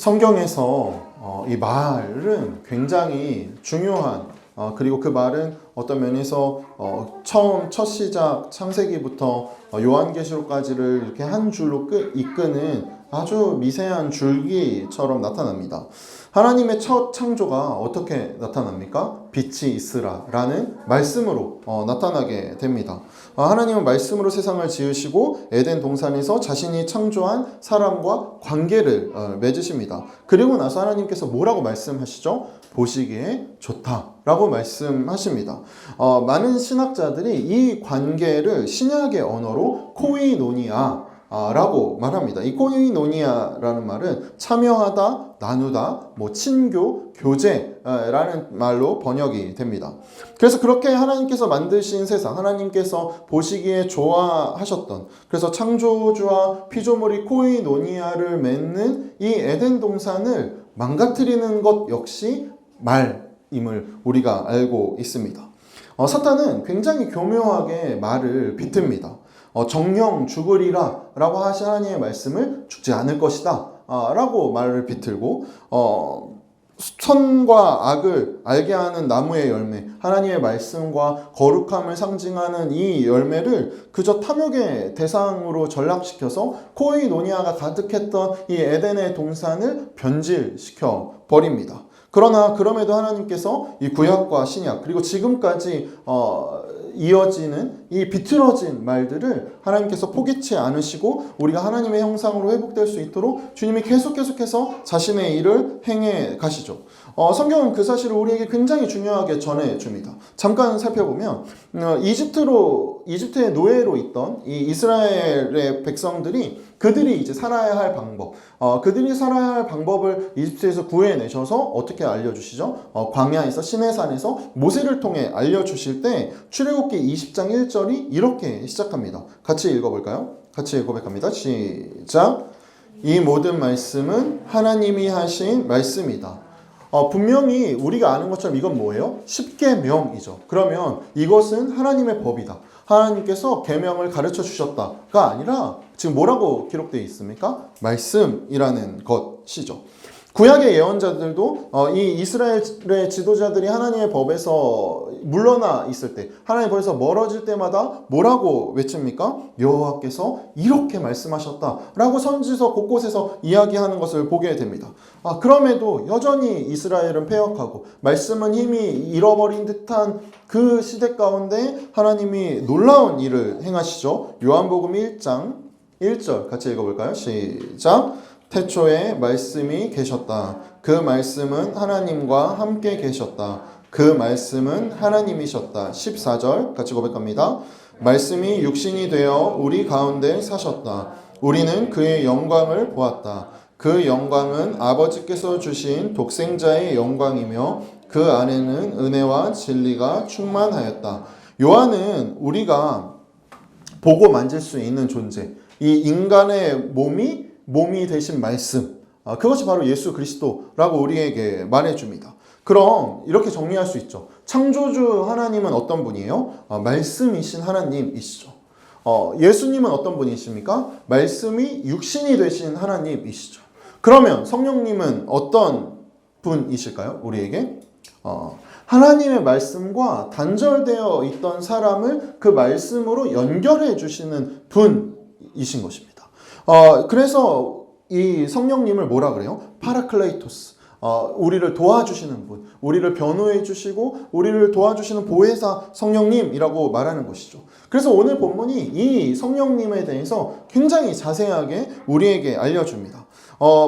성경에서 이 말은 굉장히 중요한 그리고 그 말은 어떤 면에서 처음 첫 시작 창세기부터 요한계시록까지를 이렇게 한 줄로 이끄는 아주 미세한 줄기처럼 나타납니다. 하나님의 첫 창조가 어떻게 나타납니까? 빛이 있으라 라는 말씀으로 나타나게 됩니다. 하나님은 말씀으로 세상을 지으시고 에덴 동산에서 자신이 창조한 사람과 관계를 맺으십니다. 그리고 나서 하나님께서 뭐라고 말씀하시죠? 보시기에 좋다라고 말씀하십니다. 많은 신학자들이 이 관계를 신약의 언어로 코이노니아 라고 말합니다. 이 코이노니아라는 말은 참여하다, 나누다, 친교, 교제라는 말로 번역이 됩니다. 그래서 그렇게 하나님께서 만드신 세상, 하나님께서 보시기에 좋아하셨던, 그래서 창조주와 피조물이 코이노니아를 맺는 이 에덴 동산을 망가뜨리는 것 역시 말임을 우리가 알고 있습니다. 사탄은 굉장히 교묘하게 말을 비틉니다. 정령 죽으리라 라고 하신 하나님의 말씀을 죽지 않을 것이다 라고 말을 비틀고 선과 악을 알게 하는 나무의 열매, 하나님의 말씀과 거룩함을 상징하는 이 열매를 그저 탐욕의 대상으로 전락시켜서 코이노니아가 가득했던 이 에덴의 동산을 변질시켜 버립니다. 그러나 그럼에도 하나님께서 이 구약과 신약 그리고 지금까지 이어지는 이 비틀어진 말들을 하나님께서 포기치 않으시고 우리가 하나님의 형상으로 회복될 수 있도록 주님이 계속해서 자신의 일을 행해 가시죠. 성경은 그 사실을 우리에게 굉장히 중요하게 전해줍니다. 잠깐 살펴보면 이집트의 노예로 있던 이 이스라엘의 백성들이 그들이 이제 살아야 할 방법, 그들이 살아야 할 방법을 이집트에서 구해내셔서 어떻게 알려주시죠? 광야에서 시내산에서 모세를 통해 알려주실 때 출애굽기 20장 1절이 이렇게 시작합니다. 같이 읽어볼까요? 같이 고백합니다. 시작! 이 모든 말씀은 하나님이 하신 말씀이다. 분명히 우리가 아는 것처럼 이건 뭐예요? 십계명이죠. 그러면 이것은 하나님의 법이다. 하나님께서 계명을 가르쳐 주셨다가 아니라 지금 뭐라고 기록되어 있습니까? 말씀이라는 것이죠. 구약의 예언자들도 이 이스라엘의 지도자들이 하나님의 법에서 물러나 있을 때, 하나님의 법에서 멀어질 때마다 뭐라고 외칩니까? 여호와께서 이렇게 말씀하셨다라고 선지서 곳곳에서 이야기하는 것을 보게 됩니다. 그럼에도 여전히 이스라엘은 패역하고 말씀은 힘이 잃어버린 듯한 그 시대 가운데 하나님이 놀라운 일을 행하시죠. 요한복음 1장 1절 같이 읽어볼까요? 시작! 태초에 말씀이 계셨다. 그 말씀은 하나님과 함께 계셨다. 그 말씀은 하나님이셨다. 14절 같이 고백합니다. 말씀이 육신이 되어 우리 가운데 사셨다. 우리는 그의 영광을 보았다. 그 영광은 아버지께서 주신 독생자의 영광이며 그 안에는 은혜와 진리가 충만하였다. 요한은 우리가 보고 만질 수 있는 존재, 이 인간의 몸이 되신 말씀, 그것이 바로 예수 그리스도라고 우리에게 말해줍니다. 그럼 이렇게 정리할 수 있죠. 창조주 하나님은 어떤 분이에요? 말씀이신 하나님이시죠. 예수님은 어떤 분이십니까? 말씀이 육신이 되신 하나님이시죠. 그러면 성령님은 어떤 분이실까요? 우리에게? 하나님의 말씀과 단절되어 있던 사람을 그 말씀으로 연결해 주시는 분이신 것입니다. 그래서 이 성령님을 뭐라 그래요? 파라클레이토스. 우리를 도와주시는 분, 우리를 변호해 주시고 우리를 도와주시는 보혜사 성령님이라고 말하는 것이죠. 그래서 오늘 본문이 이 성령님에 대해서 굉장히 자세하게 우리에게 알려줍니다.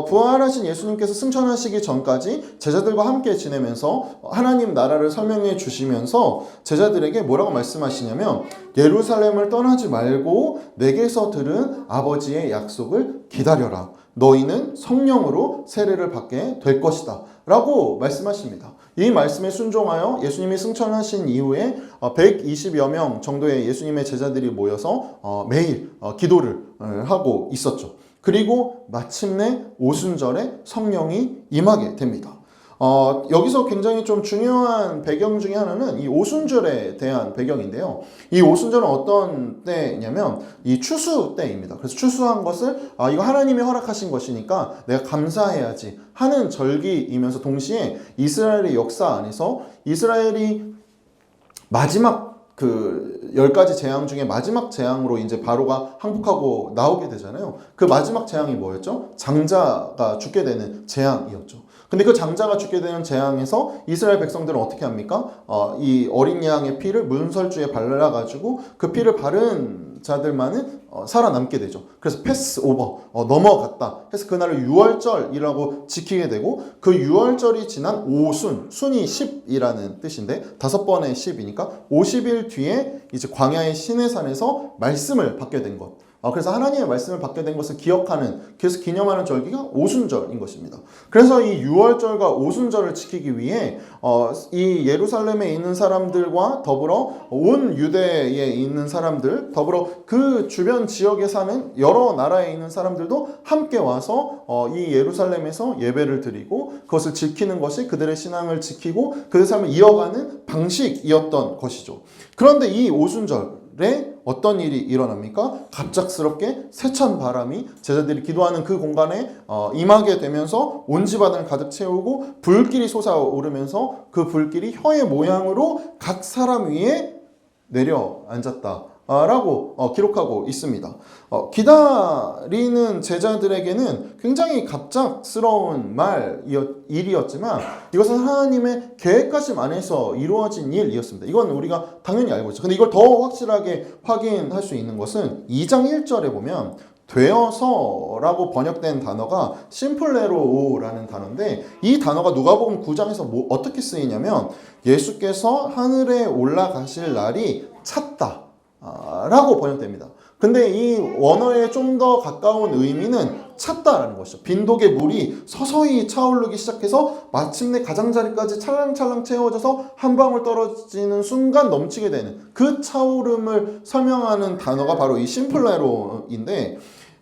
부활하신 예수님께서 승천하시기 전까지 제자들과 함께 지내면서 하나님 나라를 설명해 주시면서 제자들에게 뭐라고 말씀하시냐면 예루살렘을 떠나지 말고 내게서 들은 아버지의 약속을 기다려라. 너희는 성령으로 세례를 받게 될 것이다 라고 말씀하십니다. 이 말씀에 순종하여 예수님이 승천하신 이후에 120여 명 정도의 예수님의 제자들이 모여서 매일 기도를 하고 있었죠. 그리고 마침내 오순절에 성령이 임하게 됩니다. 여기서 굉장히 좀 중요한 배경 중에 하나는 이 오순절에 대한 배경인데요. 이 오순절은 어떤 때냐면 이 추수 때입니다. 그래서 추수한 것을 이거 하나님이 허락하신 것이니까 내가 감사해야지 하는 절기이면서 동시에 이스라엘의 역사 안에서 이스라엘이 마지막 그 10가지 재앙 중에 마지막 재앙으로 이제 바로가 항복하고 나오게 되잖아요. 그 마지막 재앙이 뭐였죠? 장자가 죽게 되는 재앙이었죠. 근데 그 장자가 죽게 되는 재앙에서 이스라엘 백성들은 어떻게 합니까? 이 어린 양의 피를 문설주에 발라가지고 그 피를 바른 자들만은 살아남게 되죠. 그래서 패스 오버, 넘어갔다 해서 그날을 유월절이라고 지키게 되고 그 유월절이 지난 오순, 순이 10이라는 뜻인데 5번의 10이니까 50일 뒤에 이제 광야의 시내산에서 말씀을 받게 된 것. 그래서 하나님의 말씀을 받게 된 것을 기억하는, 그래서 기념하는 절기가 오순절인 것입니다. 그래서 이 유월절과 오순절을 지키기 위해 이 예루살렘에 있는 사람들과 더불어 온 유대에 있는 사람들, 더불어 그 주변 지역에 사는 여러 나라에 있는 사람들도 함께 와서 이 예루살렘에서 예배를 드리고 그것을 지키는 것이 그들의 신앙을 지키고 그들의 삶을 이어가는 방식이었던 것이죠. 그런데 이 오순절에 어떤 일이 일어납니까? 갑작스럽게 세찬 바람이 제자들이 기도하는 그 공간에 임하게 되면서 온 집안을 가득 채우고 불길이 솟아오르면서 그 불길이 혀의 모양으로 각 사람 위에 내려앉았다 라고 기록하고 있습니다. 기다리는 제자들에게는 굉장히 갑작스러운 일이었지만 이것은 하나님의 계획가심 안에서 이루어진 일이었습니다. 이건 우리가 당연히 알고 있죠. 근데 이걸 더 확실하게 확인할 수 있는 것은 2장 1절에 보면 되어서라고 번역된 단어가 심플레로라는 단어인데 이 단어가 누가복음 9장에서 어떻게 쓰이냐면 예수께서 하늘에 올라가실 날이 찼다 라고 번역됩니다. 근데 이 원어에 좀 더 가까운 의미는 찼다라는 것이죠. 빈독의 물이 서서히 차오르기 시작해서 마침내 가장자리까지 찰랑찰랑 채워져서 한 방울 떨어지는 순간 넘치게 되는 그 차오름을 설명하는 단어가 바로 이 심플레로인데,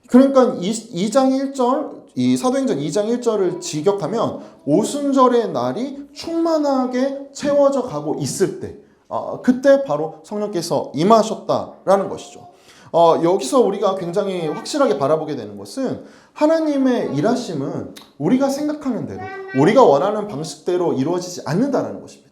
그러니까 2장 1절, 이 사도행전 2장 1절을 직역하면 오순절의 날이 충만하게 채워져 가고 있을 때 그때 바로 성령께서 임하셨다라는 것이죠. 여기서 우리가 굉장히 확실하게 바라보게 되는 것은 하나님의 일하심은 우리가 생각하는 대로, 우리가 원하는 방식대로 이루어지지 않는다는 것입니다.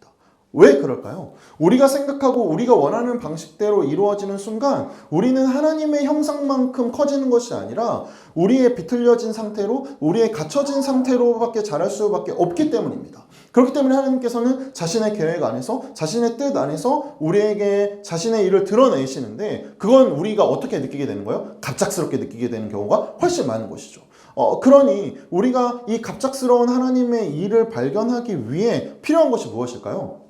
왜 그럴까요? 우리가 생각하고 우리가 원하는 방식대로 이루어지는 순간 우리는 하나님의 형상만큼 커지는 것이 아니라 우리의 비틀려진 상태로, 우리의 갇혀진 상태로밖에 자랄 수밖에 없기 때문입니다. 그렇기 때문에 하나님께서는 자신의 계획 안에서, 자신의 뜻 안에서 우리에게 자신의 일을 드러내시는데 그건 우리가 어떻게 느끼게 되는 거예요? 갑작스럽게 느끼게 되는 경우가 훨씬 많은 것이죠. 그러니 우리가 이 갑작스러운 하나님의 일을 발견하기 위해 필요한 것이 무엇일까요?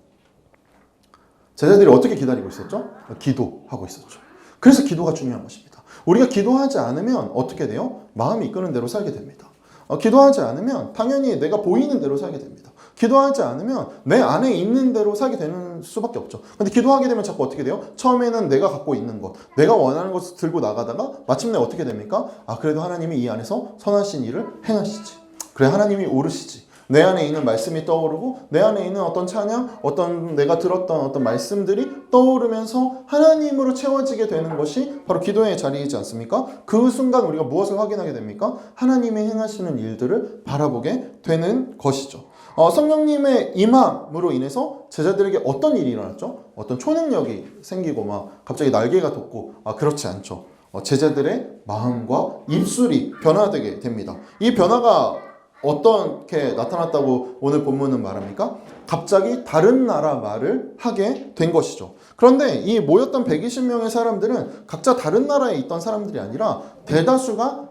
제자들이 어떻게 기다리고 있었죠? 기도하고 있었죠. 그래서 기도가 중요한 것입니다. 우리가 기도하지 않으면 어떻게 돼요? 마음이 이끄는 대로 살게 됩니다. 기도하지 않으면 당연히 내가 보이는 대로 살게 됩니다. 기도하지 않으면 내 안에 있는 대로 살게 되는 수밖에 없죠. 근데 기도하게 되면 자꾸 어떻게 돼요? 처음에는 내가 갖고 있는 것, 내가 원하는 것을 들고 나가다가 마침내 어떻게 됩니까? 그래도 하나님이 이 안에서 선하신 일을 행하시지. 그래, 하나님이 오르시지. 내 안에 있는 말씀이 떠오르고 내 안에 있는 어떤 찬양, 어떤 내가 들었던 어떤 말씀들이 떠오르면서 하나님으로 채워지게 되는 것이 바로 기도의 자리이지 않습니까? 그 순간 우리가 무엇을 확인하게 됩니까? 하나님의 행하시는 일들을 바라보게 되는 것이죠. 성령님의 임함으로 인해서 제자들에게 어떤 일이 일어났죠? 어떤 초능력이 생기고 막 갑자기 날개가 돋고 그렇지 않죠. 제자들의 마음과 입술이 변화되게 됩니다. 이 변화가 어떻게 나타났다고 오늘 본문은 말합니까? 갑자기 다른 나라 말을 하게 된 것이죠. 그런데 이 모였던 120명의 사람들은 각자 다른 나라에 있던 사람들이 아니라 대다수가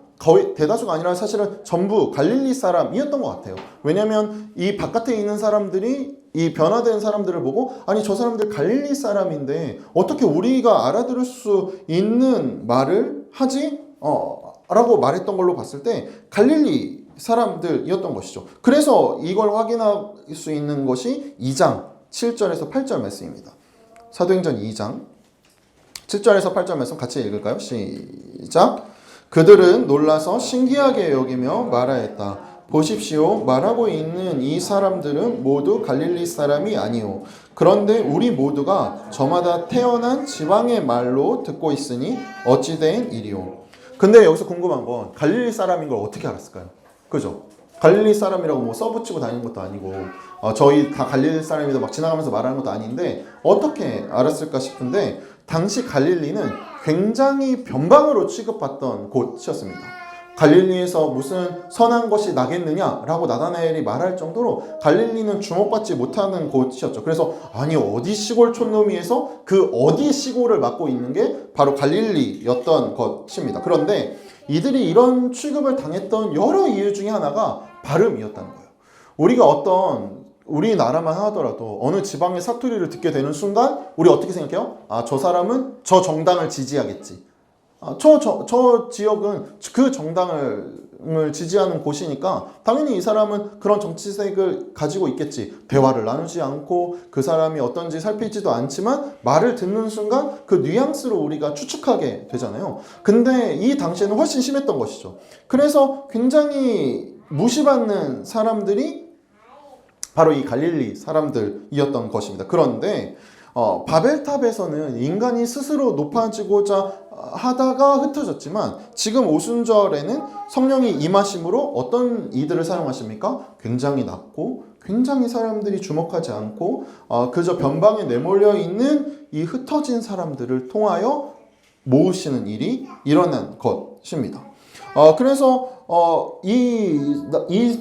아니라 사실은 전부 갈릴리 사람이었던 것 같아요. 왜냐하면 이 바깥에 있는 사람들이 이 변화된 사람들을 보고 아니 저 사람들 갈릴리 사람인데 어떻게 우리가 알아들을 수 있는 말을 하지? 라고 말했던 걸로 봤을 때 갈릴리 사람들이었던 것이죠. 그래서 이걸 확인할 수 있는 것이 2장 7절에서 8절 말씀입니다. 사도행전 2장 7절에서 8절 말씀 같이 읽을까요? 시작. 그들은 놀라서 신기하게 여기며 말하였다. 보십시오. 말하고 있는 이 사람들은 모두 갈릴리 사람이 아니오. 그런데 우리 모두가 저마다 태어난 지방의 말로 듣고 있으니 어찌 된 일이오. 근데 여기서 궁금한 건 갈릴리 사람인 걸 어떻게 알았을까요? 그죠? 갈릴리 사람이라고 뭐 써붙이고 다니는 것도 아니고 저희 다 갈릴리 사람이다 막 지나가면서 말하는 것도 아닌데 어떻게 알았을까 싶은데 당시 갈릴리는 굉장히 변방으로 취급받던 곳이었습니다. 갈릴리에서 무슨 선한 것이 나겠느냐라고 나다나엘이 말할 정도로 갈릴리는 주목받지 못하는 곳이었죠. 그래서 아니 어디 시골 촌놈이에서 그 어디 시골을 맡고 있는 게 바로 갈릴리였던 것입니다. 그런데 이들이 이런 취급을 당했던 여러 이유 중에 하나가 발음이었다는 거예요. 우리가 우리나라만 하더라도 어느 지방의 사투리를 듣게 되는 순간 우리 어떻게 생각해요? 아, 저 사람은 저 정당을 지지하겠지. 저 지역은 그 정당을 지지하는 곳이니까 당연히 이 사람은 그런 정치색을 가지고 있겠지. 대화를 나누지 않고 그 사람이 어떤지 살피지도 않지만 말을 듣는 순간 그 뉘앙스로 우리가 추측하게 되잖아요. 근데 이 당시에는 훨씬 심했던 것이죠. 그래서 굉장히 무시받는 사람들이 바로 이 갈릴리 사람들이었던 것입니다. 그런데 바벨탑에서는 인간이 스스로 높아지고자 하다가 흩어졌지만 지금 오순절에는 성령이 임하심으로 어떤 이들을 사용하십니까? 굉장히 낮고 굉장히 사람들이 주목하지 않고 그저 변방에 내몰려 있는 이 흩어진 사람들을 통하여 모으시는 일이 일어난 것입니다. 그래서 이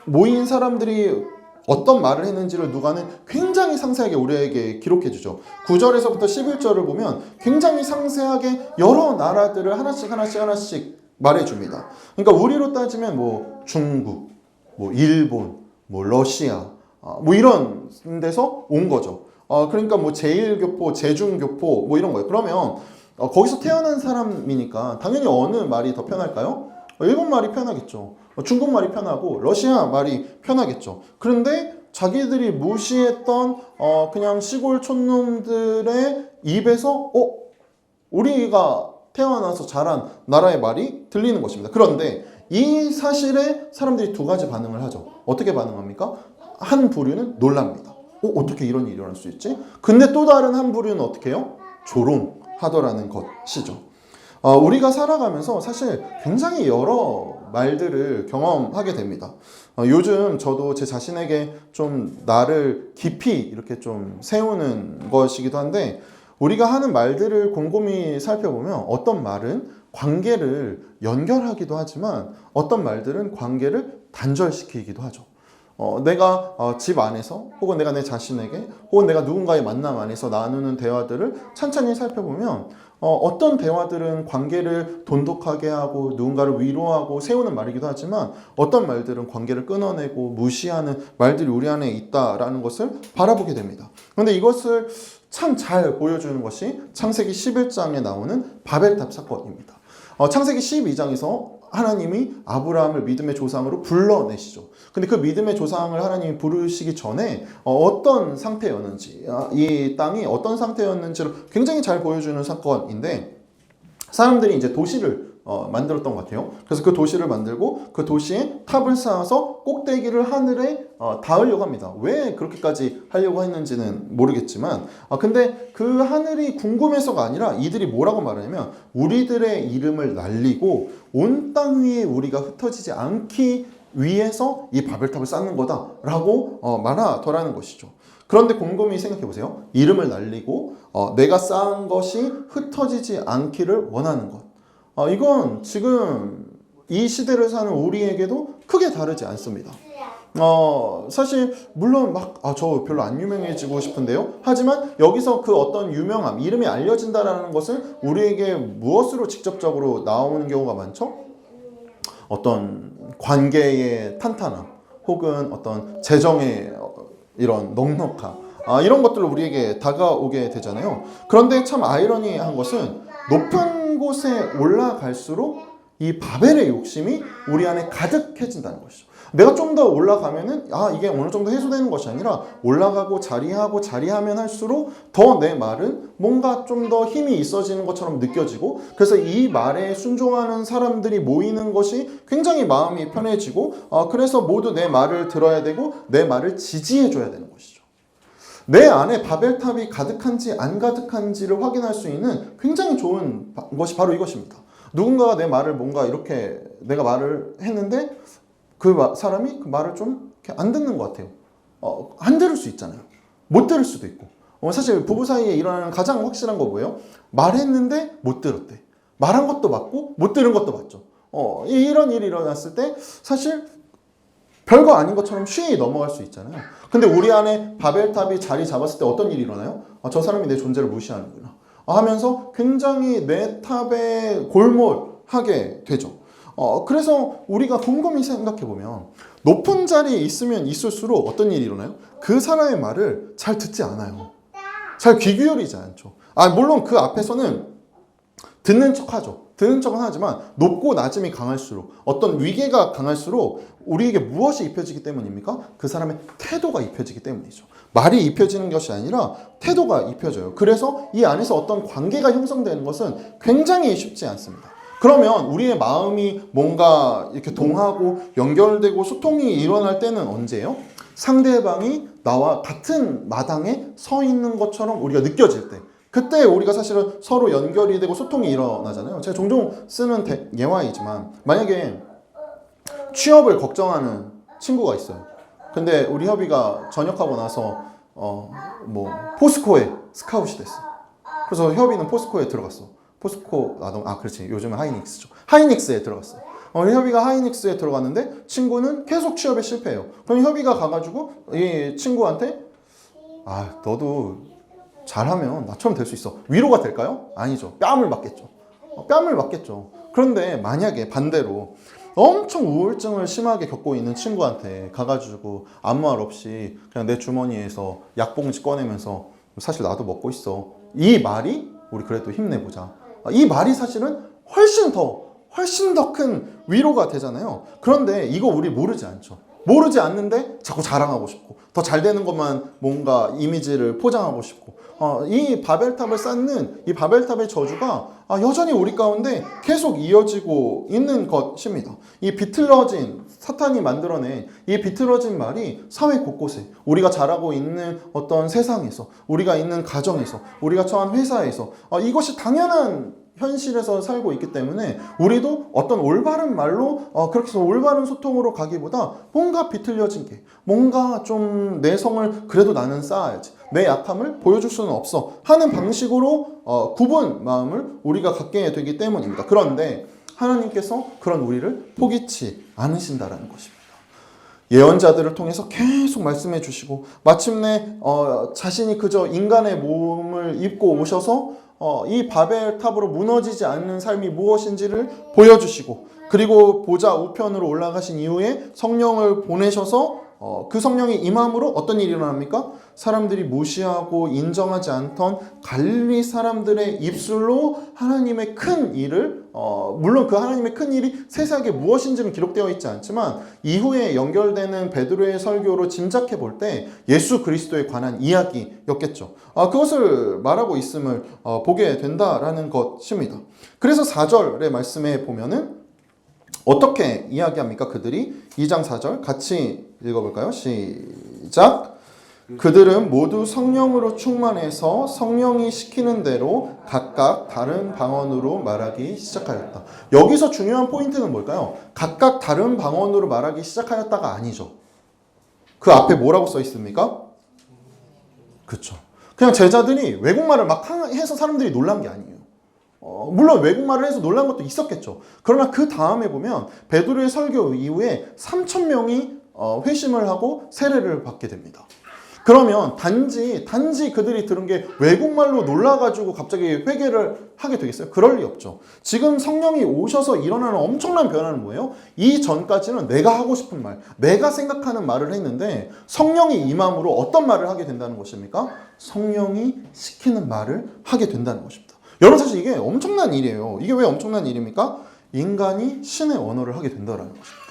모인 사람들이 어떤 말을 했는지를 누가는 굉장히 상세하게 우리에게 기록해주죠. 9절에서부터 11절을 보면 굉장히 상세하게 여러 나라들을 하나씩 말해줍니다. 그러니까 우리로 따지면 뭐 중국, 뭐 일본, 뭐 러시아, 뭐 이런 데서 온 거죠. 그러니까 뭐 제1교포, 제중교포 뭐 이런 거예요. 그러면 거기서 태어난 사람이니까 당연히 어느 말이 더 편할까요? 일본 말이 편하겠죠. 중국 말이 편하고 러시아 말이 편하겠죠. 그런데 자기들이 무시했던 그냥 시골 촌놈들의 입에서 우리가 태어나서 자란 나라의 말이 들리는 것입니다. 그런데 이 사실에 사람들이 두 가지 반응을 하죠. 어떻게 반응합니까? 한 부류는 놀랍니다. 어떻게 이런 일이 일어날 수 있지? 근데 또 다른 한 부류는 어떻게 해요? 조롱하더라는 것이죠. 우리가 살아가면서 사실 굉장히 여러 말들을 경험하게 됩니다. 요즘 저도 제 자신에게 좀 나를 깊이 이렇게 좀 세우는 것이기도 한데 우리가 하는 말들을 곰곰이 살펴보면 어떤 말은 관계를 연결하기도 하지만 어떤 말들은 관계를 단절시키기도 하죠. 내가 집 안에서 혹은 내가 내 자신에게 혹은 내가 누군가의 만남 안에서 나누는 대화들을 찬찬히 살펴보면 어떤 대화들은 관계를 돈독하게 하고 누군가를 위로하고 세우는 말이기도 하지만 어떤 말들은 관계를 끊어내고 무시하는 말들이 우리 안에 있다라는 것을 바라보게 됩니다. 그런데 이것을 참 잘 보여주는 것이 창세기 11장에 나오는 바벨탑 사건입니다. 창세기 12장에서 하나님이 아브라함을 믿음의 조상으로 불러내시죠. 근데 그 믿음의 조상을 하나님이 부르시기 전에 어떤 상태였는지, 이 땅이 어떤 상태였는지를 굉장히 잘 보여주는 사건인데 사람들이 이제 도시를 만들었던 것 같아요. 그래서 그 도시를 만들고 그 도시에 탑을 쌓아서 꼭대기를 하늘에 닿으려고 합니다. 왜 그렇게까지 하려고 했는지는 모르겠지만 근데 그 하늘이 궁금해서가 아니라 이들이 뭐라고 말하냐면 우리들의 이름을 날리고 온 땅 위에 우리가 흩어지지 않기 위해서 이 바벨탑을 쌓는 거다라고 말하더라는 것이죠. 그런데 곰곰이 생각해 보세요. 이름을 날리고 내가 쌓은 것이 흩어지지 않기를 원하는 것. 이건 지금 이 시대를 사는 우리에게도 크게 다르지 않습니다. 사실 물론 저 별로 안 유명해지고 싶은데요. 하지만 여기서 그 어떤 유명함, 이름이 알려진다라는 것은 우리에게 무엇으로 직접적으로 나오는 경우가 많죠? 어떤 관계의 탄탄함, 혹은 어떤 재정의 이런 넉넉함, 이런 것들로 우리에게 다가오게 되잖아요. 그런데 참 아이러니한 것은 높은 곳에 올라갈수록 이 바벨의 욕심이 우리 안에 가득해진다는 것이죠. 내가 좀 더 올라가면은 이게 어느 정도 해소되는 것이 아니라 올라가고 자리하면 할수록 더 내 말은 뭔가 좀 더 힘이 있어지는 것처럼 느껴지고, 그래서 이 말에 순종하는 사람들이 모이는 것이 굉장히 마음이 편해지고, 그래서 모두 내 말을 들어야 되고 내 말을 지지해 줘야 되는 것이죠. 내 안에 바벨탑이 가득한지 안 가득한지를 확인할 수 있는 굉장히 좋은 것이 바로 이것입니다. 누군가가 내 말을 뭔가 이렇게 내가 말을 했는데 그 사람이 그 말을 좀 안 듣는 것 같아요. 안 들을 수 있잖아요. 못 들을 수도 있고. 사실 부부 사이에 일어나는 가장 확실한 거 뭐예요? 말했는데 못 들었대. 말한 것도 맞고 못 들은 것도 맞죠. 이런 일이 일어났을 때 사실 별거 아닌 것처럼 쉬이 넘어갈 수 있잖아요. 근데 우리 안에 바벨탑이 자리 잡았을 때 어떤 일이 일어나요? 저 사람이 내 존재를 무시하는구나 하면서 굉장히 내 탑에 골몰하게 되죠. 그래서 우리가 곰곰이 생각해보면 높은 자리에 있으면 있을수록 어떤 일이 일어나요? 그 사람의 말을 잘 듣지 않아요. 잘 귀 기울이지 않죠. 물론 그 앞에서는 듣는 척하죠. 듣는 척은 하지만 높고 낮음이 강할수록, 어떤 위계가 강할수록 우리에게 무엇이 입혀지기 때문입니까? 그 사람의 태도가 입혀지기 때문이죠. 말이 입혀지는 것이 아니라 태도가 입혀져요. 그래서 이 안에서 어떤 관계가 형성되는 것은 굉장히 쉽지 않습니다. 그러면 우리의 마음이 뭔가 이렇게 동하고 연결되고 소통이 일어날 때는 언제예요? 상대방이 나와 같은 마당에 서 있는 것처럼 우리가 느껴질 때, 그때 우리가 사실은 서로 연결이 되고 소통이 일어나잖아요. 제가 종종 쓰는 예화이지만, 만약에 취업을 걱정하는 친구가 있어요. 근데 우리 협의가 전역하고 나서 포스코에 스카웃이 됐어. 그래서 협의는 포스코에 들어갔어. 포스코 그렇지, 요즘은 하이닉스죠. 하이닉스에 들어갔어. 협의가 하이닉스에 들어갔는데 친구는 계속 취업에 실패해요. 그럼 협의가 가가지고 이 친구한테 너도 잘하면 나처럼 될 수 있어. 위로가 될까요? 아니죠. 뺨을 맞겠죠. 뺨을 맞겠죠. 그런데 만약에 반대로 엄청 우울증을 심하게 겪고 있는 친구한테 가가지고 아무 말 없이 그냥 내 주머니에서 약봉지 꺼내면서 사실 나도 먹고 있어. 이 말이 우리 그래도 힘내보자. 이 말이 사실은 훨씬 더 큰 위로가 되잖아요. 그런데 이거 우리 모르지 않죠. 모르지 않는데 자꾸 자랑하고 싶고 더 잘 되는 것만 뭔가 이미지를 포장하고 싶고, 이 바벨탑을 쌓는 이 바벨탑의 저주가 여전히 우리 가운데 계속 이어지고 있는 것입니다. 이 비틀어진, 사탄이 만들어낸 이 비틀어진 말이 사회 곳곳에, 우리가 자라고 있는 어떤 세상에서, 우리가 있는 가정에서, 우리가 처한 회사에서 이것이 당연한 현실에서 살고 있기 때문에 우리도 어떤 올바른 말로 그렇게 해서 올바른 소통으로 가기보다 뭔가 비틀려진 게, 뭔가 좀 내성을 그래도 나는 쌓아야지, 내 약함을 보여줄 수는 없어 하는 방식으로 굽은 마음을 우리가 갖게 되기 때문입니다. 그런데 하나님께서 그런 우리를 포기치 않으신다라는 것입니다. 예언자들을 통해서 계속 말씀해 주시고, 마침내 자신이 그저 인간의 몸을 입고 오셔서 이 바벨탑으로 무너지지 않는 삶이 무엇인지를 보여주시고, 그리고 보좌 우편으로 올라가신 이후에 성령을 보내셔서 그 성령이 임함으로 어떤 일이 일어납니까? 사람들이 무시하고 인정하지 않던 갈릴리 사람들의 입술로 하나님의 큰 일을, 물론 그 하나님의 큰 일이 세세하게 무엇인지는 기록되어 있지 않지만 이후에 연결되는 베드로의 설교로 짐작해 볼 때 예수 그리스도에 관한 이야기였겠죠. 그것을 말하고 있음을 보게 된다라는 것입니다. 그래서 4절의 말씀에 보면은 어떻게 이야기합니까? 그들이 2장 4절 같이 읽어볼까요? 시작. 그들은 모두 성령으로 충만해서 성령이 시키는 대로 각각 다른 방언으로 말하기 시작하였다. 여기서 중요한 포인트는 뭘까요? 각각 다른 방언으로 말하기 시작하였다가 아니죠. 그 앞에 뭐라고 써 있습니까? 그렇죠. 그냥 제자들이 외국말을 막 해서 사람들이 놀란 게 아니에요. 물론 외국말을 해서 놀란 것도 있었겠죠. 그러나 그 다음에 보면 베드로의 설교 이후에 3,000명이 회심을 하고 세례를 받게 됩니다. 그러면 단지 그들이 들은 게 외국말로 놀라가지고 갑자기 회개를 하게 되겠어요? 그럴 리 없죠. 지금 성령이 오셔서 일어나는 엄청난 변화는 뭐예요? 이전까지는 내가 하고 싶은 말, 내가 생각하는 말을 했는데 성령이 임함으로 어떤 말을 하게 된다는 것입니까? 성령이 시키는 말을 하게 된다는 것입니다. 여러분, 사실 이게 엄청난 일이에요. 이게 왜 엄청난 일입니까? 인간이 신의 언어를 하게 된다는 것입니다.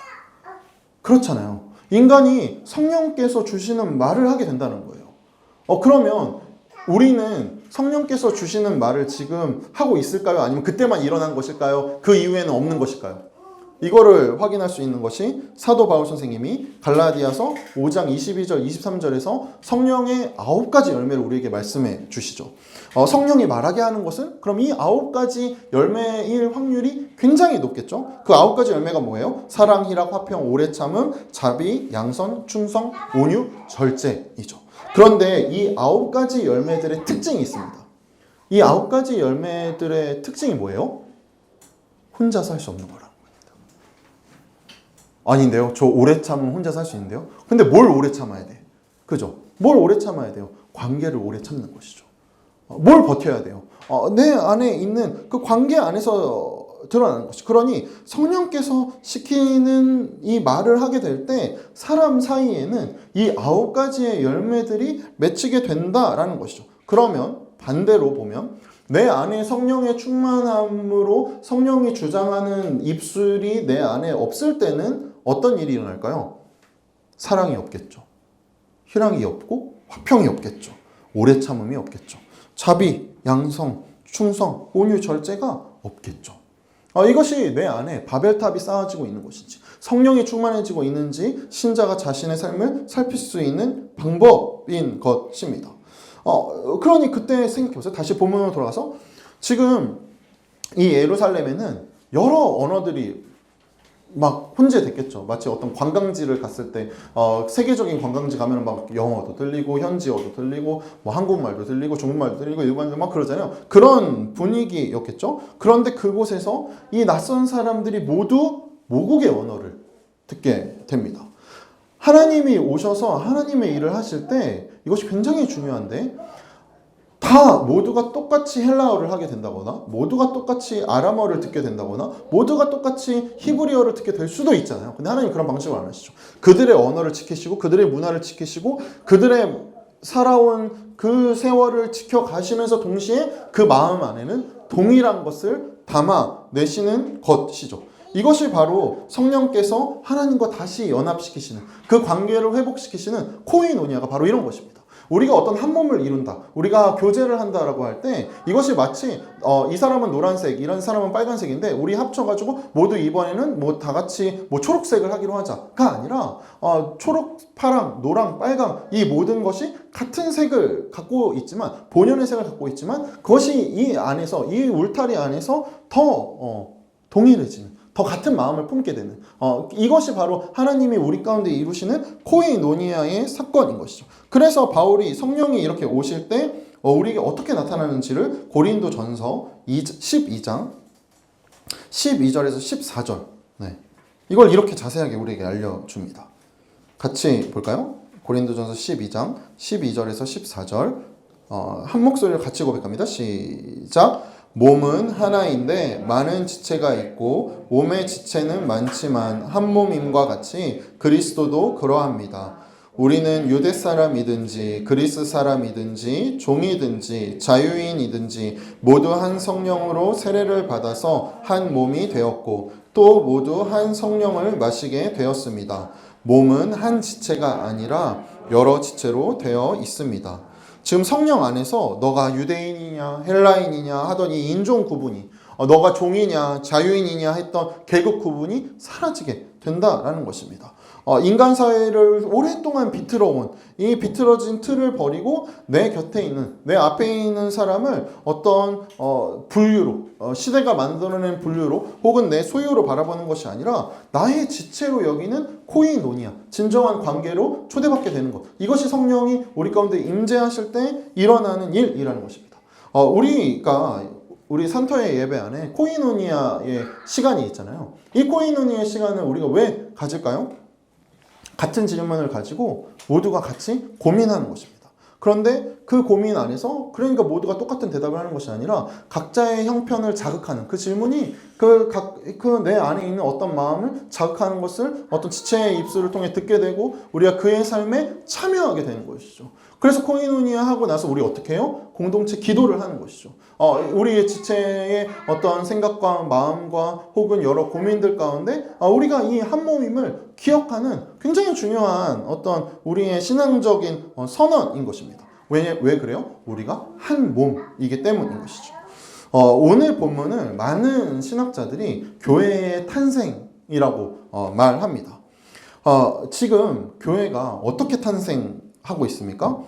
그렇잖아요. 인간이 성령께서 주시는 말을 하게 된다는 거예요. 그러면 우리는 성령께서 주시는 말을 지금 하고 있을까요? 아니면 그때만 일어난 것일까요? 그 이후에는 없는 것일까요? 이거를 확인할 수 있는 것이 사도 바울 선생님이 갈라디아서 5장 22절, 23절에서 성령의 9가지 열매를 우리에게 말씀해 주시죠. 성령이 말하게 하는 것은 그럼 이 9가지 열매일 확률이 굉장히 높겠죠. 그 9가지 열매가 뭐예요? 사랑, 희락, 화평, 오래 참음, 자비, 양선, 충성, 온유, 절제이죠. 그런데 이 9가지 열매들의 특징이 있습니다. 이 9가지 열매들의 특징이 뭐예요? 혼자서 할 수 없는 거라. 아닌데요. 저 오래 참으면 혼자 살 수 있는데요. 근데 뭘 오래 참아야 돼? 그죠? 뭘 오래 참아야 돼요? 관계를 오래 참는 것이죠. 뭘 버텨야 돼요? 내 안에 있는 그 관계 안에서 드러나는 것이. 그러니 성령께서 시키는 이 말을 하게 될 때 사람 사이에는 이 9가지의 열매들이 맺히게 된다라는 것이죠. 그러면 반대로 보면 내 안에 성령의 충만함으로 성령이 주장하는 입술이 내 안에 없을 때는 어떤 일이 일어날까요? 사랑이 없겠죠. 희락이 없고 화평이 없겠죠. 오래 참음이 없겠죠. 자비, 양성, 충성, 온유, 절제가 없겠죠. 이것이 내 안에 바벨탑이 쌓아지고 있는 것인지 성령이 충만해지고 있는지 신자가 자신의 삶을 살필 수 있는 방법인 것입니다. 그러니 그때 생각해보세요. 다시 본문으로 돌아가서 지금 이 예루살렘에는 여러 언어들이 막 혼재됐겠죠. 마치 어떤 관광지를 갔을 때 세계적인 관광지 가면 막 영어도 들리고 현지어도 들리고 뭐 한국말도 들리고 중국말도 들리고 일반도 막 그러잖아요. 그런 분위기였겠죠. 그런데 그곳에서 이 낯선 사람들이 모두 모국의 언어를 듣게 됩니다. 하나님이 오셔서 하나님의 일을 하실 때 이것이 굉장히 중요한데 다 모두가 똑같이 헬라어를 하게 된다거나 모두가 똑같이 아람어를 듣게 된다거나 모두가 똑같이 히브리어를 듣게 될 수도 있잖아요. 근데 하나님 그런 방식을 안 하시죠. 그들의 언어를 지키시고 그들의 문화를 지키시고 그들의 살아온 그 세월을 지켜가시면서 동시에 그 마음 안에는 동일한 것을 담아내시는 것이죠. 이것이 바로 성령께서 하나님과 다시 연합시키시는 그 관계를 회복시키시는 코이노니아가 바로 이런 것입니다. 우리가 어떤 한 몸을 이룬다. 우리가 교제를 한다라고 할 때 이것이 마치 이 사람은 노란색, 이런 사람은 빨간색인데 우리 합쳐가지고 모두 이번에는 뭐 다 같이 뭐 초록색을 하기로 하자가 아니라 초록, 파랑, 노랑, 빨강 이 모든 것이 같은 색을 갖고 있지만 본연의 색을 갖고 있지만 그것이 이 안에서 이 울타리 안에서 더 동일해지는 더 같은 마음을 품게 되는 이것이 바로 하나님이 우리 가운데 이루시는 코이노니아의 사건인 것이죠. 그래서 바울이 성령이 이렇게 오실 때 우리에게 어떻게 나타나는지를 고린도전서 12장 12절에서 14절 이걸 이렇게 자세하게 우리에게 알려줍니다. 같이 볼까요? 고린도전서 12장 12절에서 14절 한 목소리를 같이 고백합니다. 시작! 몸은 하나인데 많은 지체가 있고 몸의 지체는 많지만 한 몸임과 같이 그리스도도 그러합니다. 우리는 유대 사람이든지 그리스 사람이든지 종이든지 자유인이든지 모두 한 성령으로 세례를 받아서 한 몸이 되었고 또 모두 한 성령을 마시게 되었습니다. 몸은 한 지체가 아니라 여러 지체로 되어 있습니다. 지금 성령 안에서 너가 유대인이냐 헬라인이냐 하던 이 인종 구분이 너가 종이냐 자유인이냐 했던 계급 구분이 사라지게 된다라는 것입니다. 인간 사회를 오랫동안 비틀어온 이 비틀어진 틀을 버리고 내 곁에 있는 내 앞에 있는 사람을 어떤 분류로 시대가 만들어낸 분류로 혹은 내 소유로 바라보는 것이 아니라 나의 지체로 여기는 코이노니아 진정한 관계로 초대받게 되는 것 이것이 성령이 우리 가운데 임재하실 때 일어나는 일이라는 것입니다. 우리 산터의 예배 안에 코이노니아의 시간이 있잖아요. 이 코이노니아의 시간을 우리가 왜 가질까요? 같은 질문을 가지고 모두가 같이 고민하는 것입니다. 그런데 그 고민 안에서 그러니까 모두가 똑같은 대답을 하는 것이 아니라 각자의 형편을 자극하는 그 질문이 내 안에 있는 어떤 마음을 자극하는 것을 어떤 지체의 입술을 통해 듣게 되고 우리가 그의 삶에 참여하게 되는 것이죠. 그래서 코이노니아 하고 나서 우리 어떻게 해요? 공동체 기도를 하는 것이죠. 우리의 지체의 어떤 생각과 마음과 혹은 여러 고민들 가운데 우리가 이 한 몸임을 기억하는 굉장히 중요한 어떤 우리의 신앙적인 선언인 것입니다. 왜 그래요? 우리가 한 몸이기 때문인 것이죠. 오늘 본문을 많은 신학자들이 교회의 탄생이라고 말합니다. 지금 교회가 어떻게 탄생하고 있습니까?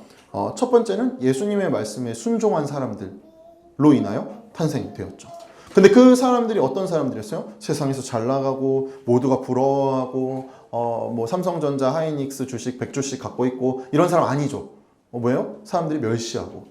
첫 번째는 예수님의 말씀에 순종한 사람들로 인하여 탄생되었죠. 근데 그 사람들이 어떤 사람들이었어요? 세상에서 잘 나가고 모두가 부러워하고 뭐 삼성전자, 하이닉스 주식 100주씩 갖고 있고 이런 사람 아니죠. 뭐예요? 사람들이 멸시하고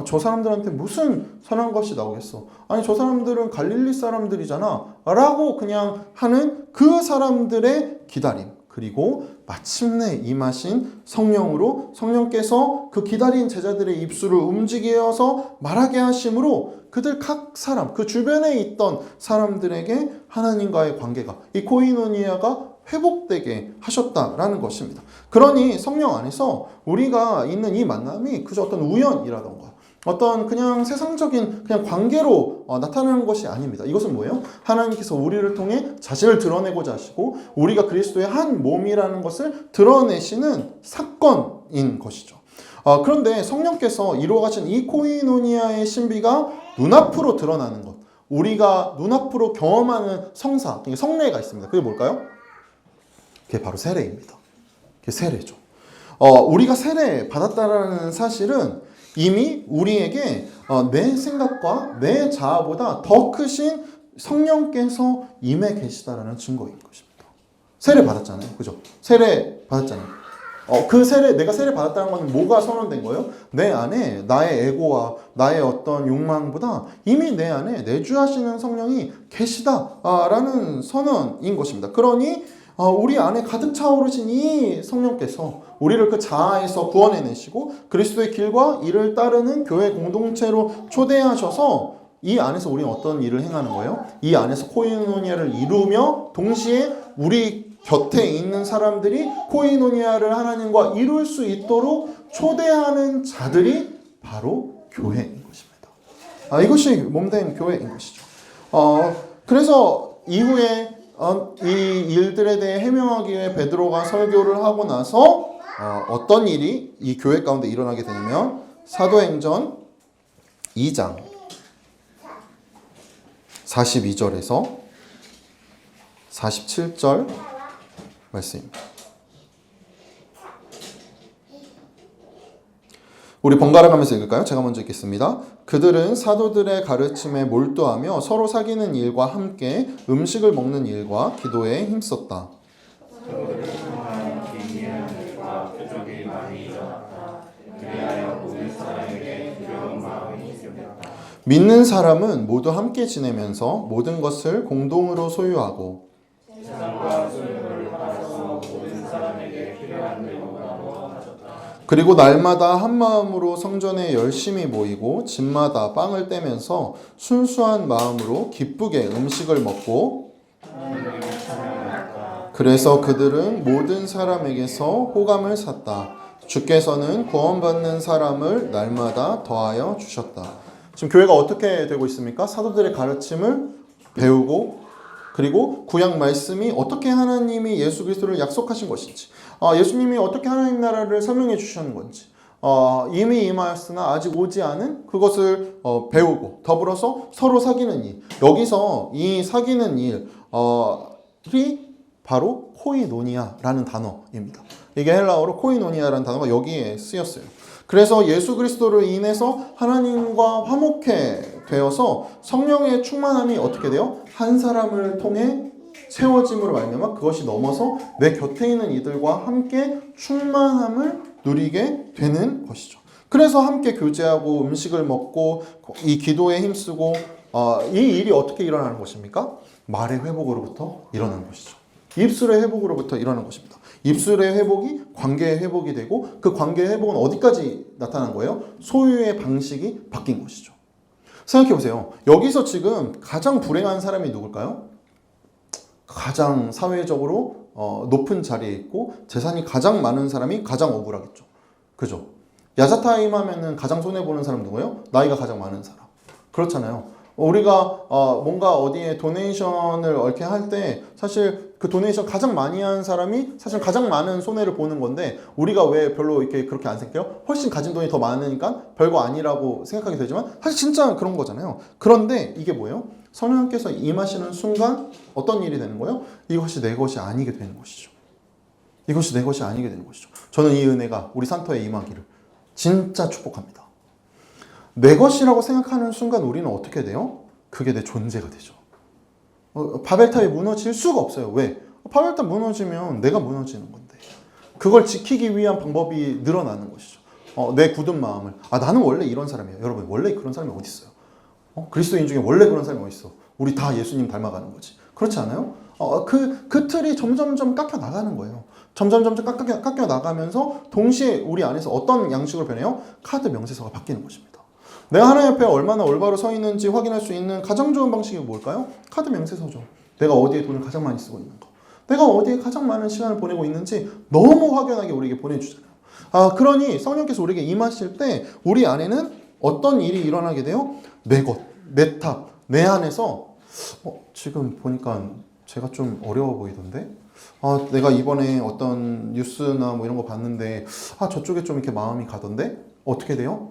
저 사람들한테 무슨 선한 것이 나오겠어. 아니 저 사람들은 갈릴리 사람들이잖아 라고 그냥 하는 그 사람들의 기다림, 그리고 마침내 임하신 성령으로 성령께서 그 기다린 제자들의 입술을 움직여서 말하게 하심으로 그들 각 사람, 그 주변에 있던 사람들에게 하나님과의 관계가, 이 코이노니아가 회복되게 하셨다라는 것입니다. 그러니 성령 안에서 우리가 있는 이 만남이 그저 어떤 우연이라던가 어떤 그냥 세상적인 그냥 관계로 나타나는 것이 아닙니다. 이것은 뭐예요? 하나님께서 우리를 통해 자신을 드러내고자 하시고 우리가 그리스도의 한 몸이라는 것을 드러내시는 사건인 것이죠. 그런데 성령께서 이루어가신 이 코이노니아의 신비가 눈앞으로 드러나는 것, 우리가 눈앞으로 경험하는 성사, 성례가 있습니다. 그게 뭘까요? 그게 바로 세례입니다. 그게 세례죠. 우리가 세례 받았다라는 사실은 이미 우리에게 내 생각과 내 자아보다 더 크신 성령께서 임해 계시다라는 증거인 것입니다. 세례 받았잖아요. 그죠? 세례 받았잖아요. 그 세례, 내가 세례 받았다는 것은 뭐가 선언된 거예요? 내 안에 나의 에고와 나의 어떤 욕망보다 이미 내 안에 내주하시는 성령이 계시다라는 선언인 것입니다. 그러니 우리 안에 가득 차오르신 이 성령께서 우리를 그 자아에서 구원해내시고 그리스도의 길과 이를 따르는 교회 공동체로 초대하셔서 이 안에서 우리는 어떤 일을 행하는 거예요? 이 안에서 코이노니아를 이루며 동시에 우리 곁에 있는 사람들이 코이노니아를 하나님과 이룰 수 있도록 초대하는 자들이 바로 교회인 것입니다. 이것이 몸된 교회인 것이죠. 그래서 이후에 이 일들에 대해 해명하기 위해 베드로가 설교를 하고 나서 어떤 일이 이 교회 가운데 일어나게 되냐면 사도행전 2장 42절에서 47절 말씀입니다. 우리 번갈아 가면서 읽을까요? 제가 먼저 읽겠습니다. 그들은 사도들의 가르침에 몰두하며 서로 사귀는 일과 함께 음식을 먹는 일과 기도에 힘썼다. 믿는 사람은 모두 함께 지내면서 모든 것을 공동으로 소유하고 그리고 날마다 한 마음으로 성전에 열심히 모이고 집마다 빵을 떼면서 순수한 마음으로 기쁘게 음식을 먹고 그래서 그들은 모든 사람에게서 호감을 샀다. 주께서는 구원받는 사람을 날마다 더하여 주셨다. 지금 교회가 어떻게 되고 있습니까? 사도들의 가르침을 배우고 그리고 구약 말씀이 어떻게 하나님이 예수 그리스도를 약속하신 것인지 예수님이 어떻게 하나님 나라를 설명해 주시는 건지 이미 임하였으나 아직 오지 않은 그것을 배우고 더불어서 서로 사귀는 일, 여기서 이 사귀는 일이 바로 코이노니아라는 단어입니다. 이게 헬라어로 코이노니아라는 단어가 여기에 쓰였어요. 그래서 예수 그리스도를 인해서 하나님과 화목해 되어서 성령의 충만함이 어떻게 돼요? 한 사람을 통해 채워짐으로 말미암아 그것이 넘어서 내 곁에 있는 이들과 함께 충만함을 누리게 되는 것이죠. 그래서 함께 교제하고 음식을 먹고 이 기도에 힘쓰고 이 일이 어떻게 일어나는 것입니까? 말의 회복으로부터 일어나는 것이죠. 입술의 회복으로부터 일어나는 것입니다. 입술의 회복이 관계의 회복이 되고 그 관계의 회복은 어디까지 나타난 거예요? 소유의 방식이 바뀐 것이죠. 생각해 보세요. 여기서 지금 가장 불행한 사람이 누굴까요? 가장 사회적으로 높은 자리에 있고 재산이 가장 많은 사람이 가장 억울하겠죠. 그죠? 야자타임 하면은 가장 손해보는 사람 누구예요? 나이가 가장 많은 사람. 그렇잖아요. 우리가 뭔가 어디에 도네이션을 이렇게 할 때 사실 그 도네이션 가장 많이 한 사람이 사실 가장 많은 손해를 보는 건데 우리가 왜 별로 이렇게 그렇게 안 생각해요? 훨씬 가진 돈이 더 많으니까 별거 아니라고 생각하게 되지만 사실 진짜 그런 거잖아요. 그런데 이게 뭐예요? 성령께서 임하시는 순간 어떤 일이 되는 거예요? 이것이 내 것이 아니게 되는 것이죠. 이것이 내 것이 아니게 되는 것이죠. 저는 이 은혜가 우리 산터에 임하기를 진짜 축복합니다. 내 것이라고 생각하는 순간 우리는 어떻게 돼요? 그게 내 존재가 되죠. 바벨탑이 무너질 수가 없어요. 왜? 바벨탑 무너지면 내가 무너지는 건데 그걸 지키기 위한 방법이 늘어나는 것이죠. 내 굳은 마음을 나는 원래 이런 사람이에요. 여러분 원래 그런 사람이 어디 있어요? 그리스도인 중에 원래 그런 사람이 어디 있어? 우리 다 예수님 닮아가는 거지. 그렇지 않아요? 그 틀이 점점점 깎여 나가는 거예요. 점점점 깎여 나가면서 동시에 우리 안에서 어떤 양식으로 변해요? 카드 명세서가 바뀌는 것입니다. 내가 하나님 앞에 얼마나 올바로 서 있는지 확인할 수 있는 가장 좋은 방식이 뭘까요? 카드 명세서죠. 내가 어디에 돈을 가장 많이 쓰고 있는가, 내가 어디에 가장 많은 시간을 보내고 있는지 너무 확연하게 우리에게 보내주잖아요. 그러니 성령께서 우리에게 임하실 때 우리 안에는 어떤 일이 일어나게 돼요? 내 것, 내 탑, 내 안에서 지금 보니까 제가 좀 어려워 보이던데? 내가 이번에 어떤 뉴스나 뭐 이런 거 봤는데 저쪽에 좀 이렇게 마음이 가던데? 어떻게 돼요?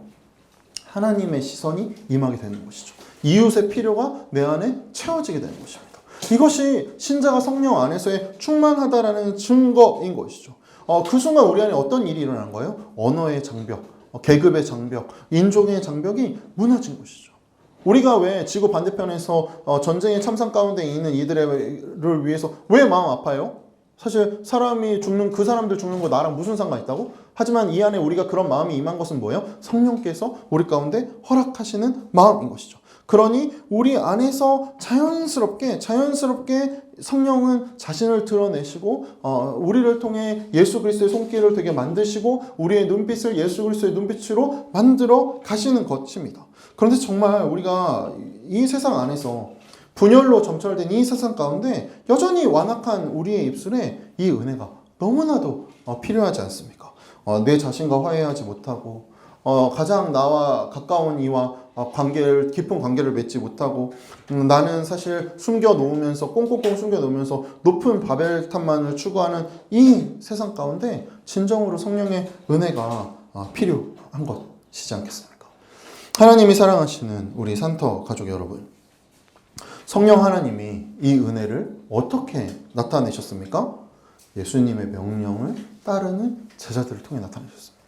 하나님의 시선이 임하게 되는 것이죠. 이웃의 필요가 내 안에 채워지게 되는 것입니다. 이것이 신자가 성령 안에서의 충만하다라는 증거인 것이죠. 그 순간 우리 안에 어떤 일이 일어난 거예요? 언어의 장벽, 계급의 장벽, 인종의 장벽이 무너진 것이죠. 우리가 왜 지구 반대편에서 전쟁의 참상 가운데 있는 이들을 위해서 왜 마음 아파요? 사실 사람이 죽는 그 사람들 죽는 거 나랑 무슨 상관 있다고? 하지만 이 안에 우리가 그런 마음이 임한 것은 뭐예요? 성령께서 우리 가운데 허락하시는 마음인 것이죠. 그러니 우리 안에서 자연스럽게 성령은 자신을 드러내시고 우리를 통해 예수 그리스도의 손길을 되게 만드시고 우리의 눈빛을 예수 그리스도의 눈빛으로 만들어 가시는 것입니다. 그런데 정말 우리가 이 세상 안에서 분열로 점철된 이 세상 가운데 여전히 완악한 우리의 입술에 이 은혜가 너무나도 필요하지 않습니까? 내 자신과 화해하지 못하고 가장 나와 가까운 이와 깊은 관계를 맺지 못하고 나는 사실 숨겨놓으면서 꽁꽁꽁 숨겨놓으면서 높은 바벨탑만을 추구하는 이 세상 가운데 진정으로 성령의 은혜가 필요한 것이지 않겠습니까? 하나님이 사랑하시는 우리 산터 가족 여러분, 성령 하나님이 이 은혜를 어떻게 나타내셨습니까? 예수님의 명령을 따르는 제자들을 통해 나타내셨습니다.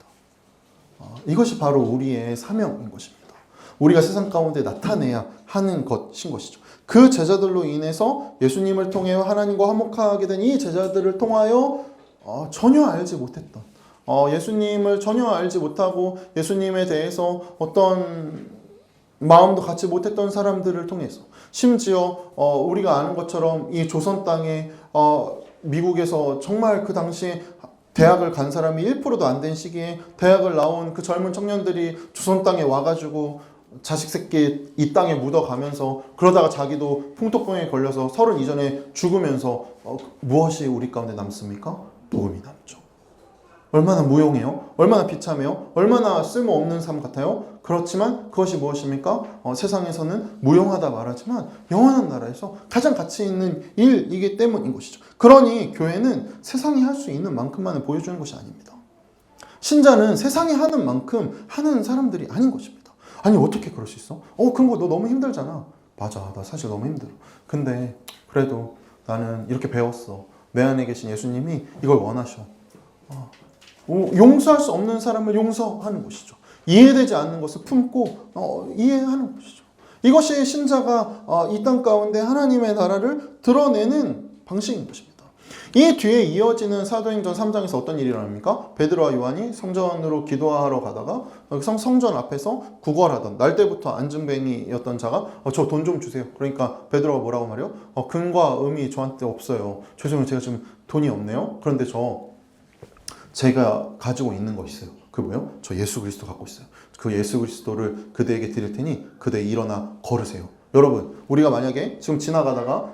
이것이 바로 우리의 사명인 것입니다. 우리가 세상 가운데 나타내야 하는 것인 것이죠. 그 제자들로 인해서 예수님을 통해 하나님과 화목하게 된 이 제자들을 통하여 전혀 알지 못했던 예수님을 전혀 알지 못하고 예수님에 대해서 어떤 마음도 갖지 못했던 사람들을 통해서 심지어 우리가 아는 것처럼 이 조선 땅에 미국에서 정말 그 당시에 대학을 간 사람이 1%도 안 된 시기에 대학을 나온 그 젊은 청년들이 조선 땅에 와가지고 자식 새끼 이 땅에 묻어가면서 그러다가 자기도 풍토병에 걸려서 30 이전에 죽으면서 무엇이 우리 가운데 남습니까? 복음이 남죠. 얼마나 무용해요? 얼마나 비참해요? 얼마나 쓸모없는 삶 같아요? 그렇지만 그것이 무엇입니까? 세상에서는 무용하다 말하지만 영원한 나라에서 가장 가치 있는 일이기 때문인 것이죠. 그러니 교회는 세상이 할 수 있는 만큼만을 보여주는 것이 아닙니다. 신자는 세상이 하는 만큼 하는 사람들이 아닌 것입니다. 아니 어떻게 그럴 수 있어? 그런 거 너 너무 힘들잖아. 맞아, 나 사실 너무 힘들어. 근데 그래도 나는 이렇게 배웠어. 내 안에 계신 예수님이 이걸 원하셔. 용서할 수 없는 사람을 용서하는 것이죠. 이해되지 않는 것을 품고 이해하는 것이죠. 이것이 신자가 이 땅 가운데 하나님의 나라를 드러내는 방식인 것입니다. 이 뒤에 이어지는 사도행전 3장에서 어떤 일이 일어납니까? 베드로와 요한이 성전으로 기도하러 가다가 성전 앞에서 구걸하던 날 때부터 안진뱅이였던 자가 저 돈 좀 주세요. 그러니까 베드로가 뭐라고 말해요? 금과 음이 저한테 없어요. 죄송해요. 제가 지금 돈이 없네요. 그런데 제가 가지고 있는 거 있어요. 그게 뭐예요? 저 예수 그리스도 갖고 있어요. 그 예수 그리스도를 그대에게 드릴 테니 그대 일어나 걸으세요. 여러분, 우리가 만약에 지금 지나가다가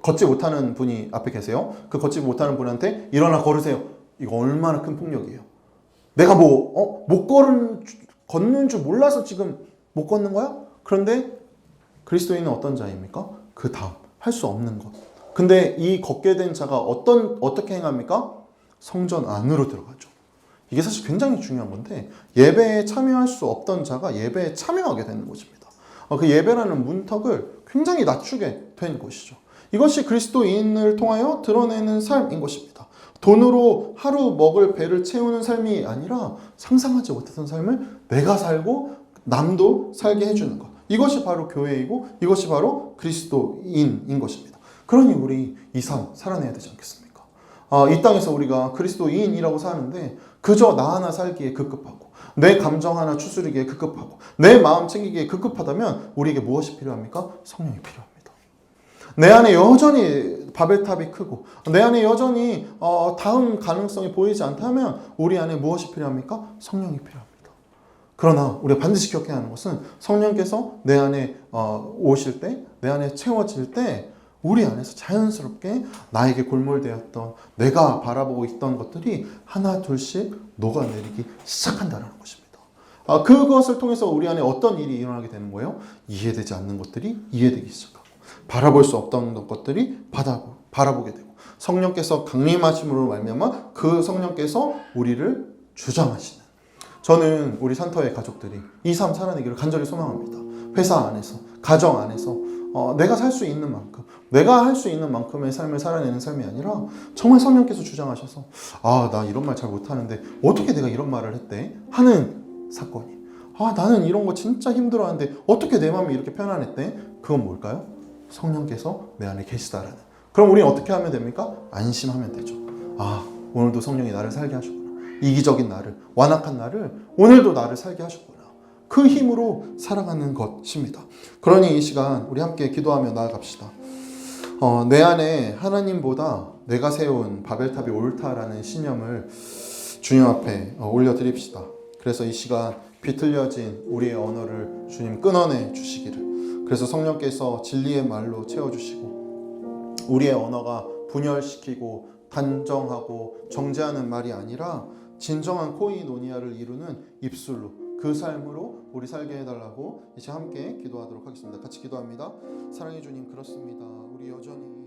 걷지 못하는 분이 앞에 계세요. 그 걷지 못하는 분한테 일어나 걸으세요. 이거 얼마나 큰 폭력이에요. 내가 걷는 줄 몰라서 지금 못 걷는 거야? 그런데 그리스도인은 어떤 자입니까? 그 다음 할 수 없는 것. 근데 이 걷게 된 자가 어떻게 행합니까? 성전 안으로 들어가죠. 이게 사실 굉장히 중요한 건데 예배에 참여할 수 없던 자가 예배에 참여하게 되는 것입니다. 그 예배라는 문턱을 굉장히 낮추게 된 것이죠. 이것이 그리스도인을 통하여 드러내는 삶인 것입니다. 돈으로 하루 먹을 배를 채우는 삶이 아니라 상상하지 못했던 삶을 내가 살고 남도 살게 해주는 것. 이것이 바로 교회이고 이것이 바로 그리스도인인 것입니다. 그러니 우리 이 삶 살아내야 되지 않겠습니까? 이 땅에서 우리가 그리스도인이라고 사는데 그저 나 하나 살기에 급급하고 내 감정 하나 추스르기에 급급하고 내 마음 챙기기에 급급하다면 우리에게 무엇이 필요합니까? 성령이 필요합니다. 내 안에 여전히 바벨탑이 크고 내 안에 여전히 다음 가능성이 보이지 않다면 우리 안에 무엇이 필요합니까? 성령이 필요합니다. 그러나 우리가 반드시 기억해야 하는 것은 성령께서 내 안에 오실 때, 내 안에 채워질 때 우리 안에서 자연스럽게 나에게 골몰되었던 내가 바라보고 있던 것들이 하나 둘씩 녹아내리기 시작한다는 것입니다. 그것을 통해서 우리 안에 어떤 일이 일어나게 되는 거예요? 이해되지 않는 것들이 이해되기 시작하고 바라볼 수 없던 것들이 바라보게 되고 성령께서 강림하심으로 말미암아 그 성령께서 우리를 주장하시는 저는 우리 산터의 가족들이 이 삶 살아내기를 간절히 소망합니다. 회사 안에서, 가정 안에서 내가 살 수 있는 만큼, 내가 할 수 있는 만큼의 삶을 살아내는 삶이 아니라 정말 성령께서 주장하셔서 나 이런 말 잘 못하는데 어떻게 내가 이런 말을 했대? 하는 사건이 나는 이런 거 진짜 힘들어하는데 어떻게 내 마음이 이렇게 편안했대? 그건 뭘까요? 성령께서 내 안에 계시다라는. 그럼 우리는 어떻게 하면 됩니까? 안심하면 되죠. 오늘도 성령이 나를 살게 하셨구나. 이기적인 나를, 완악한 나를 오늘도 나를 살게 하셨구나. 그 힘으로 살아가는 것입니다. 그러니 이 시간 우리 함께 기도하며 나아갑시다. 내 안에 하나님보다 내가 세운 바벨탑이 옳다라는 신념을 주님 앞에 올려드립시다. 그래서 이 시간 비틀려진 우리의 언어를 주님 끊어내 주시기를, 그래서 성령께서 진리의 말로 채워주시고 우리의 언어가 분열시키고 단정하고 정죄하는 말이 아니라 진정한 코이노니아를 이루는 입술로 그 삶으로 우리 살게 해달라고 이제 함께 기도하도록 하겠습니다. 같이 기도합니다. 사랑해 주님, 그렇습니다. 우리 여전히